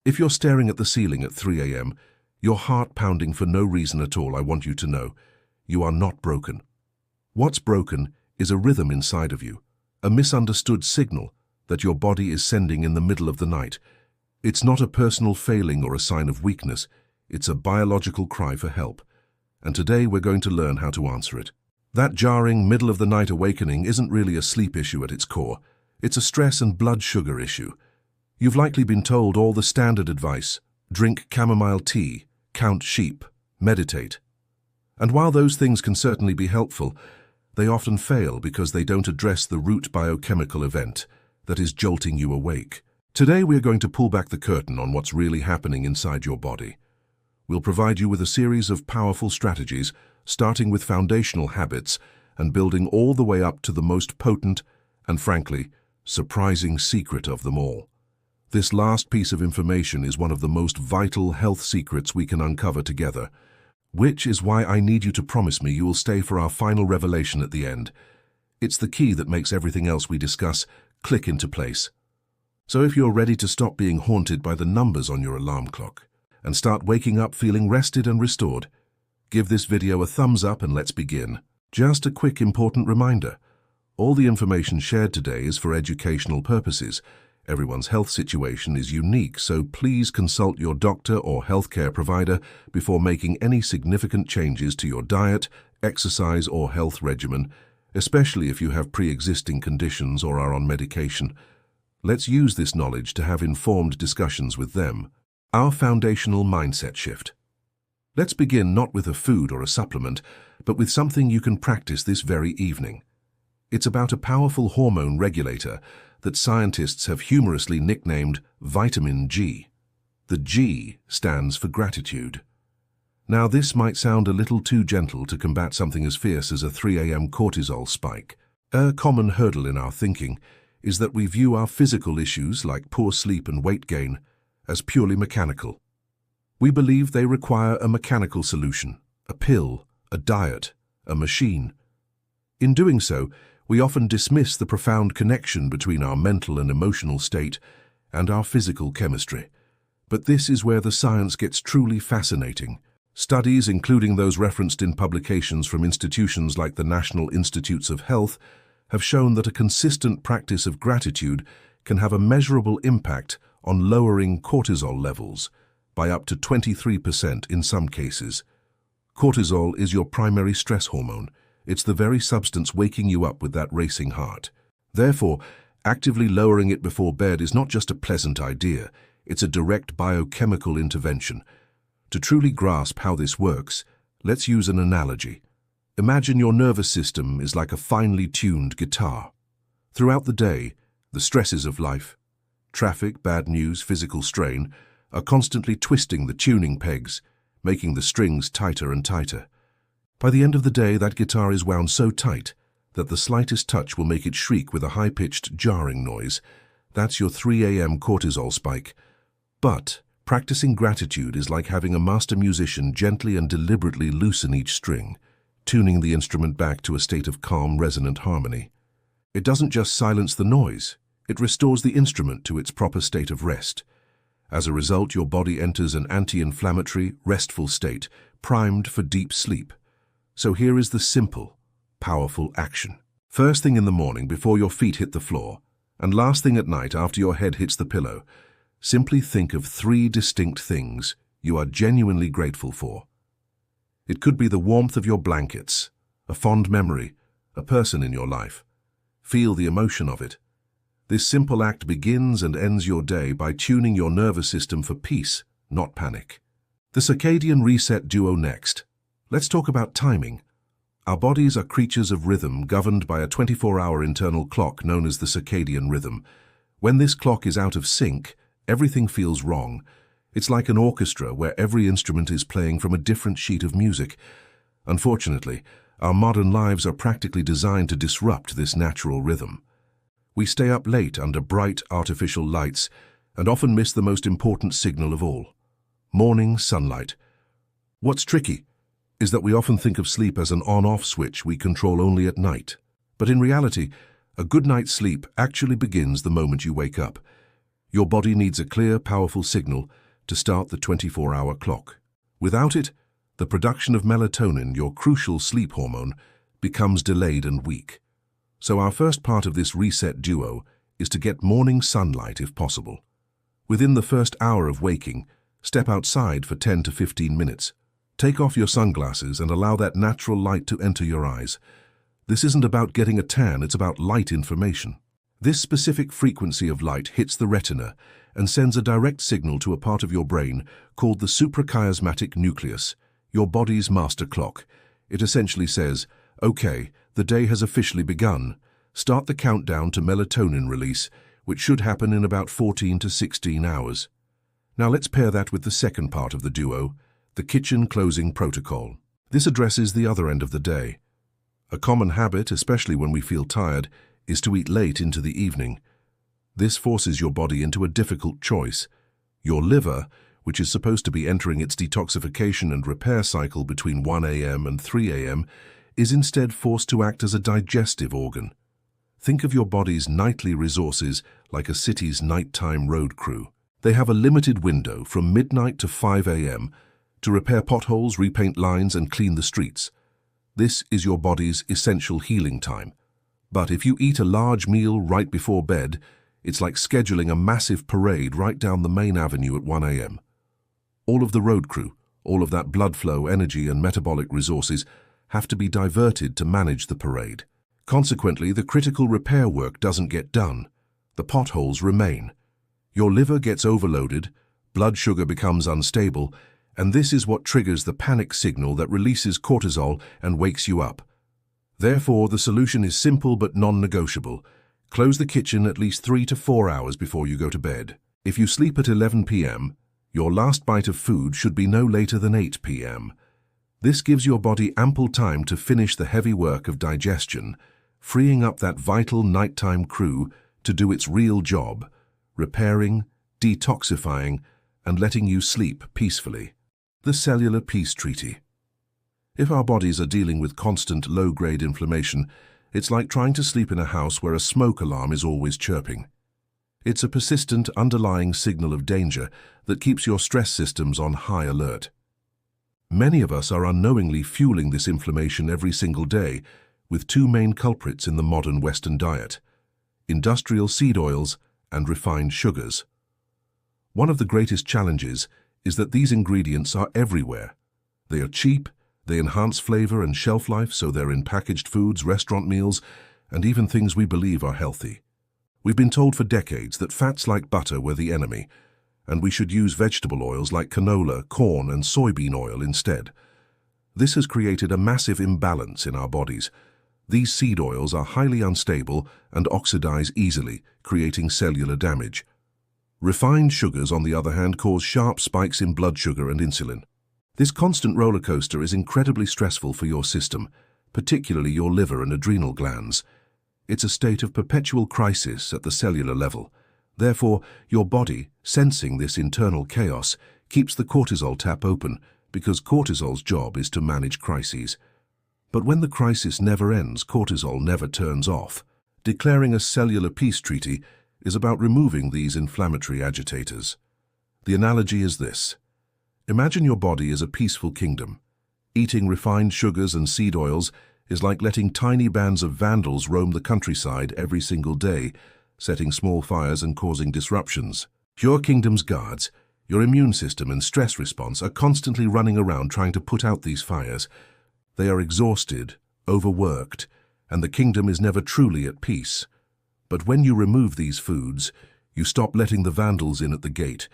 If you're staring at the ceiling at 3 a.m., your heart pounding for no reason at all, I want you to know, you are not broken. What's broken is a rhythm inside of you, a misunderstood signal that your body is sending in the middle of the night. It's not a personal failing or a sign of weakness, it's a biological cry for help. And today we're going to learn how to answer it. That jarring middle-of-the-night awakening isn't really a sleep issue at its core. It's a stress and blood sugar issue. You've likely been told all the standard advice: drink chamomile tea, count sheep, meditate. And while those things can certainly be helpful, they often fail because they don't address the root biochemical event that is jolting you awake. Today we're going to pull back the curtain on what's really happening inside your body. We'll provide you with a series of powerful strategies, starting with foundational habits and building all the way up to the most potent and, frankly, surprising secret of them all. This last piece of information is one of the most vital health secrets we can uncover together, which is why I need you to promise me you will stay for our final revelation at the end. It's the key that makes everything else we discuss click into place. So if you're ready to stop being haunted by the numbers on your alarm clock and start waking up feeling rested and restored, give this video a thumbs up and let's begin. Just a quick important reminder, all the information shared today is for educational purposes. Everyone's health situation is unique, so please consult your doctor or healthcare provider before making any significant changes to your diet, exercise, or health regimen, especially if you have pre-existing conditions or are on medication. Let's use this knowledge to have informed discussions with them. Our foundational mindset shift. Let's begin not with a food or a supplement, but with something you can practice this very evening. It's about a powerful hormone regulator that scientists have humorously nicknamed vitamin G. The G stands for gratitude. Now, this might sound a little too gentle to combat something as fierce as a 3 a.m. cortisol spike. A common hurdle in our thinking is that we view our physical issues like poor sleep and weight gain as purely mechanical. We believe they require a mechanical solution, a pill, a diet, a machine. In doing so, we often dismiss the profound connection between our mental and emotional state and our physical chemistry. But this is where the science gets truly fascinating. Studies, including those referenced in publications from institutions like the National Institutes of Health, have shown that a consistent practice of gratitude can have a measurable impact on lowering cortisol levels by up to 23% in some cases. Cortisol is your primary stress hormone. It's the very substance waking you up with that racing heart. Therefore, actively lowering it before bed is not just a pleasant idea, it's a direct biochemical intervention. To truly grasp how this works, let's use an analogy. Imagine your nervous system is like a finely tuned guitar. Throughout the day, the stresses of life, traffic, bad news, physical strain, are constantly twisting the tuning pegs, making the strings tighter and tighter. By the end of the day, that guitar is wound so tight that the slightest touch will make it shriek with a high-pitched, jarring noise. That's your 3 a.m. cortisol spike. But practicing gratitude is like having a master musician gently and deliberately loosen each string, tuning the instrument back to a state of calm, resonant harmony. It doesn't just silence the noise, it restores the instrument to its proper state of rest. As a result, your body enters an anti-inflammatory, restful state, primed for deep sleep. So here is the simple, powerful action. First thing in the morning before your feet hit the floor, and last thing at night after your head hits the pillow, simply think of 3 distinct things you are genuinely grateful for. It could be the warmth of your blankets, a fond memory, a person in your life. Feel the emotion of it. This simple act begins and ends your day by tuning your nervous system for peace, not panic. The circadian reset duo next. Let's talk about timing. Our bodies are creatures of rhythm governed by a 24-hour internal clock known as the circadian rhythm. When this clock is out of sync, everything feels wrong. It's like an orchestra where every instrument is playing from a different sheet of music. Unfortunately, our modern lives are practically designed to disrupt this natural rhythm. We stay up late under bright, artificial lights and often miss the most important signal of all: morning sunlight. What's tricky is that we often think of sleep as an on-off switch we control only at night. But in reality, a good night's sleep actually begins the moment you wake up. Your body needs a clear, powerful signal to start the 24-hour clock. Without it, the production of melatonin, your crucial sleep hormone, becomes delayed and weak. So our first part of this reset duo is to get morning sunlight if possible. Within the first hour of waking, step outside for 10 to 15 minutes. Take off your sunglasses and allow that natural light to enter your eyes. This isn't about getting a tan, it's about light information. This specific frequency of light hits the retina and sends a direct signal to a part of your brain called the suprachiasmatic nucleus, your body's master clock. It essentially says, okay, the day has officially begun. Start the countdown to melatonin release, which should happen in about 14 to 16 hours. Now let's pair that with the second part of the duo, the kitchen closing protocol. This addresses the other end of the day. A common habit, especially when we feel tired, is to eat late into the evening. This forces your body into a difficult choice. Your liver, which is supposed to be entering its detoxification and repair cycle between 1 a.m. and 3 a.m., is instead forced to act as a digestive organ. Think of your body's nightly resources like a city's nighttime road crew. They have a limited window from midnight to 5 a.m. to repair potholes, repaint lines, and clean the streets. This is your body's essential healing time. But if you eat a large meal right before bed, it's like scheduling a massive parade right down the main avenue at 1 a.m. All of the road crew, all of that blood flow, energy, and metabolic resources have to be diverted to manage the parade. Consequently, the critical repair work doesn't get done. The potholes remain. Your liver gets overloaded, blood sugar becomes unstable, and this is what triggers the panic signal that releases cortisol and wakes you up. Therefore, the solution is simple but non-negotiable. Close the kitchen at least 3 to 4 hours before you go to bed. If you sleep at 11 p.m., your last bite of food should be no later than 8 p.m. This gives your body ample time to finish the heavy work of digestion, freeing up that vital nighttime crew to do its real job, repairing, detoxifying, and letting you sleep peacefully. The cellular peace treaty. If our bodies are dealing with constant low-grade inflammation, it's like trying to sleep in a house where a smoke alarm is always chirping. It's a persistent underlying signal of danger that keeps your stress systems on high alert. Many of us are unknowingly fueling this inflammation every single day with two main culprits in the modern Western diet: industrial seed oils and refined sugars. One of the greatest challenges is that these ingredients are everywhere. They are cheap, they enhance flavor and shelf life, so they're in packaged foods, restaurant meals, and even things we believe are healthy. We've been told for decades that fats like butter were the enemy, and we should use vegetable oils like canola, corn, and soybean oil instead. This has created a massive imbalance in our bodies. These seed oils are highly unstable and oxidize easily, creating cellular damage. Refined sugars, on the other hand, cause sharp spikes in blood sugar and insulin. This constant roller coaster is incredibly stressful for your system, particularly your liver and adrenal glands. It's a state of perpetual crisis at the cellular level. Therefore, your body, sensing this internal chaos, keeps the cortisol tap open, because cortisol's job is to manage crises. But when the crisis never ends, cortisol never turns off. Declaring a cellular peace treaty is about removing these inflammatory agitators. The analogy is this. Imagine your body is a peaceful kingdom. Eating refined sugars and seed oils is like letting tiny bands of vandals roam the countryside every single day, setting small fires and causing disruptions. Your kingdom's guards, your immune system and stress response, are constantly running around trying to put out these fires. They are exhausted, overworked, and the kingdom is never truly at peace. But when you remove these foods, you stop letting the vandals in at the gate.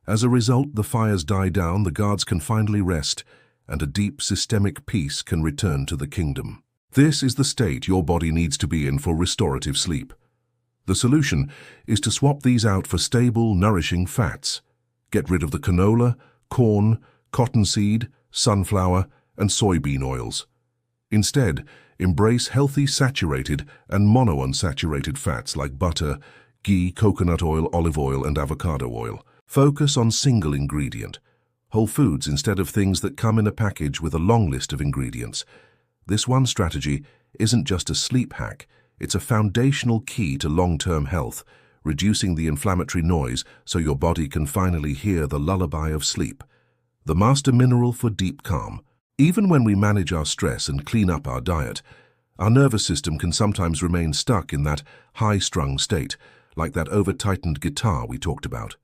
As a result, the fires die down, the guards can finally rest, and a deep systemic peace can return to the kingdom. This is the state your body needs to be in for restorative sleep. The solution is to swap these out for stable, nourishing fats. Get rid of the canola, corn, cottonseed, sunflower, and soybean oils. Instead, embrace healthy saturated and monounsaturated fats like butter, ghee, coconut oil, olive oil, and avocado oil. Focus on single ingredient, whole foods instead of things that come in a package with a long list of ingredients. This one strategy isn't just a sleep hack, it's a foundational key to long-term health, reducing the inflammatory noise so your body can finally hear the lullaby of sleep. The master mineral for deep calm. Even when we manage our stress and clean up our diet, our nervous system can sometimes remain stuck in that high-strung state, like that over-tightened guitar we talked about.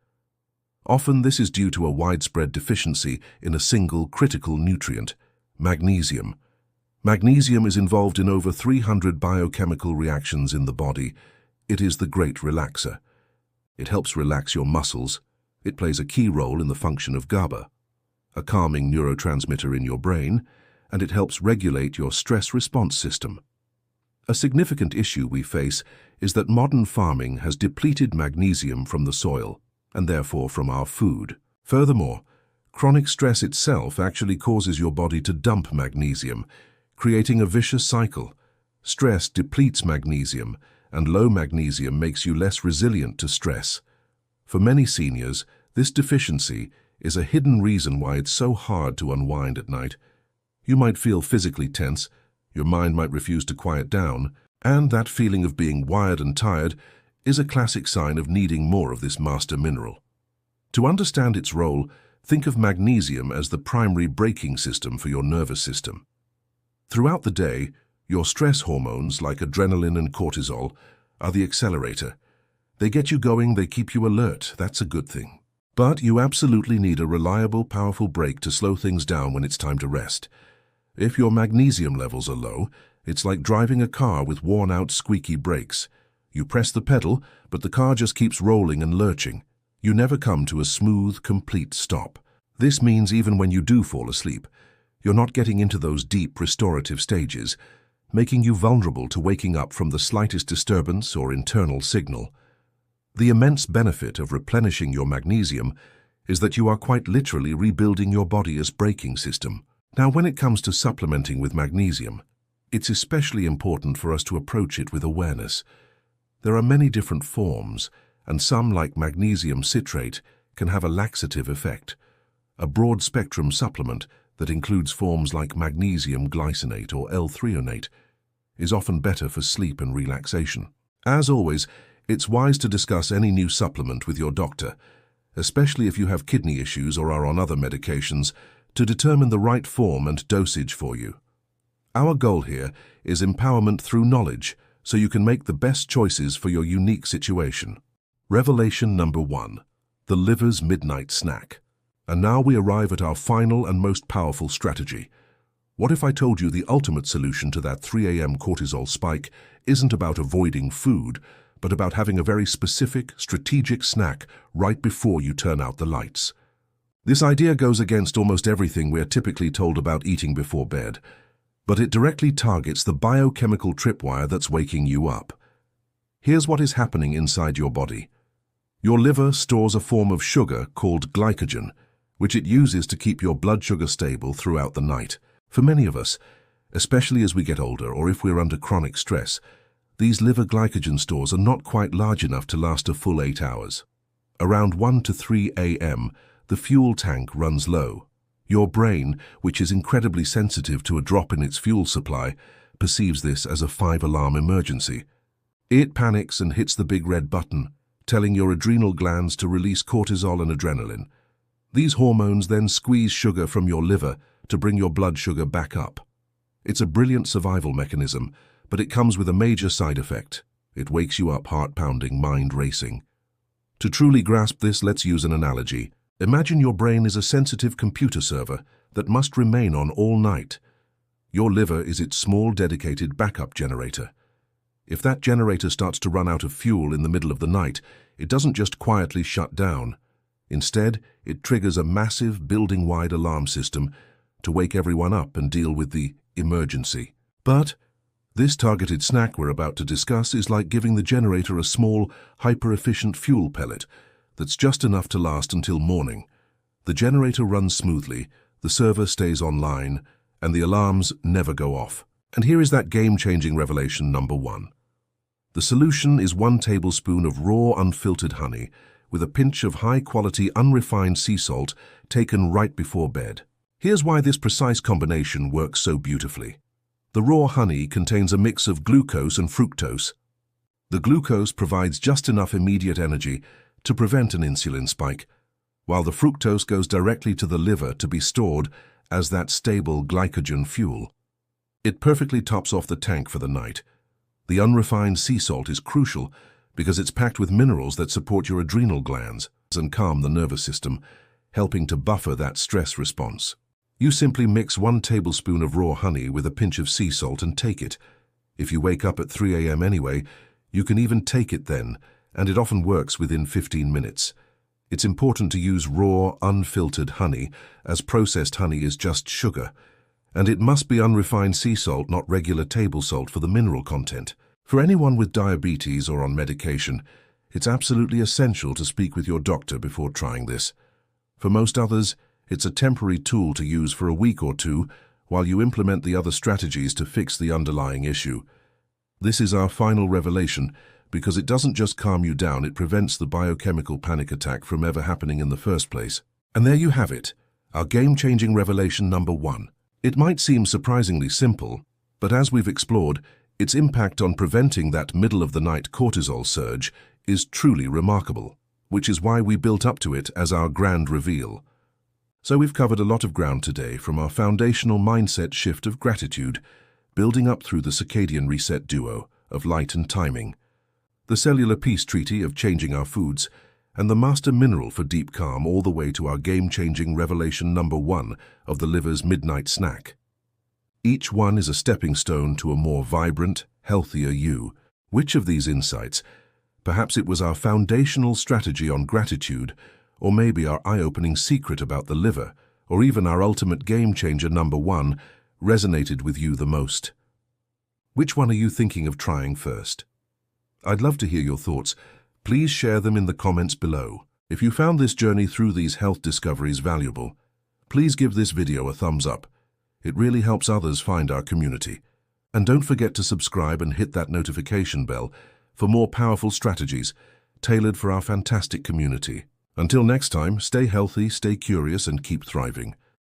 Often this is due to a widespread deficiency in a single critical nutrient, magnesium. Magnesium is involved in over 300 biochemical reactions in the body. It is the great relaxer. It helps relax your muscles. It plays a key role in the function of GABA, a calming neurotransmitter in your brain, and it helps regulate your stress response system. A significant issue we face is that modern farming has depleted magnesium from the soil, and therefore from our food. Furthermore, chronic stress itself actually causes your body to dump magnesium, creating a vicious cycle. Stress depletes magnesium, and low magnesium makes you less resilient to stress. For many seniors, this deficiency is a hidden reason why it's so hard to unwind at night. You might feel physically tense, your mind might refuse to quiet down, and that feeling of being wired and tired is a classic sign of needing more of this master mineral. To understand its role, think of magnesium as the primary braking system for your nervous system. Throughout the day, your stress hormones like adrenaline and cortisol are the accelerator. They get you going, they keep you alert, that's a good thing. But you absolutely need a reliable, powerful brake to slow things down when it's time to rest. If your magnesium levels are low, it's like driving a car with worn-out, squeaky brakes. You press the pedal, but the car just keeps rolling and lurching. You never come to a smooth, complete stop. This means even when you do fall asleep, you're not getting into those deep restorative stages, making you vulnerable to waking up from the slightest disturbance or internal signal. The immense benefit of replenishing your magnesium is that you are quite literally rebuilding your body's braking system. Now, when it comes to supplementing with magnesium, it's especially important for us to approach it with awareness. There are many different forms, and some, like magnesium citrate, can have a laxative effect. A broad-spectrum supplement that includes forms like magnesium glycinate or L-threonate is often better for sleep and relaxation. As always, it's wise to discuss any new supplement with your doctor, especially if you have kidney issues or are on other medications, to determine the right form and dosage for you. Our goal here is empowerment through knowledge, so you can make the best choices for your unique situation. Revelation number 1. The liver's midnight snack. And now we arrive at our final and most powerful strategy. What if I told you the ultimate solution to that 3 a.m. cortisol spike isn't about avoiding food, but about having a very specific, strategic snack right before you turn out the lights? This idea goes against almost everything we're typically told about eating before bed, but it directly targets the biochemical tripwire that's waking you up. Here's what is happening inside your body. Your liver stores a form of sugar called glycogen, which it uses to keep your blood sugar stable throughout the night. For many of us, especially as we get older or if we're under chronic stress, these liver glycogen stores are not quite large enough to last a full 8 hours. Around 1 to 3 a.m., the fuel tank runs low. Your brain, which is incredibly sensitive to a drop in its fuel supply, perceives this as a 5-alarm emergency. It panics and hits the big red button, telling your adrenal glands to release cortisol and adrenaline. These hormones then squeeze sugar from your liver to bring your blood sugar back up. It's a brilliant survival mechanism, but it comes with a major side effect. It wakes you up heart-pounding, mind-racing. To truly grasp this, let's use an analogy. Imagine your brain is a sensitive computer server that must remain on all night. Your liver is its small, dedicated backup generator. If that generator starts to run out of fuel in the middle of the night, it doesn't just quietly shut down. Instead, it triggers a massive, building-wide alarm system to wake everyone up and deal with the emergency. But this targeted snack we're about to discuss is like giving the generator a small, hyper-efficient fuel pellet that's just enough to last until morning. The generator runs smoothly, the server stays online, and the alarms never go off. And here is that game-changing revelation number 1. The solution is 1 tablespoon of raw, unfiltered honey with a pinch of high-quality, unrefined sea salt taken right before bed. Here's why this precise combination works so beautifully. The raw honey contains a mix of glucose and fructose. The glucose provides just enough immediate energy to prevent an insulin spike, while the fructose goes directly to the liver to be stored as that stable glycogen fuel. It perfectly tops off the tank for the night. The unrefined sea salt is crucial because it's packed with minerals that support your adrenal glands and calm the nervous system, helping to buffer that stress response. You simply mix 1 tablespoon of raw honey with a pinch of sea salt and take it. If you wake up at 3 a.m. anyway, you can even take it then, and it often works within 15 minutes. It's important to use raw, unfiltered honey, as processed honey is just sugar. And it must be unrefined sea salt, not regular table salt, for the mineral content. For anyone with diabetes or on medication, it's absolutely essential to speak with your doctor before trying this. For most others, it's a temporary tool to use for a week or two while you implement the other strategies to fix the underlying issue. This is our final revelation because it doesn't just calm you down, it prevents the biochemical panic attack from ever happening in the first place. And there you have it, our game-changing revelation number 1. It might seem surprisingly simple, but as we've explored, its impact on preventing that middle-of-the-night cortisol surge is truly remarkable, which is why we built up to it as our grand reveal. So we've covered a lot of ground today, from our foundational mindset shift of gratitude, building up through the circadian reset duo of light and timing, the cellular peace treaty of changing our foods, and the master mineral for deep calm, all the way to our game-changing revelation number 1 of the liver's midnight snack. Each one is a stepping stone to a more vibrant, healthier you. Which of these insights, perhaps it was our foundational strategy on gratitude, or maybe our eye-opening secret about the liver, or even our ultimate game-changer number 1, resonated with you the most? Which one are you thinking of trying first? I'd love to hear your thoughts. Please share them in the comments below. If you found this journey through these health discoveries valuable, please give this video a thumbs up. It really helps others find our community. And don't forget to subscribe and hit that notification bell for more powerful strategies tailored for our fantastic community. Until next time, stay healthy, stay curious, and keep thriving.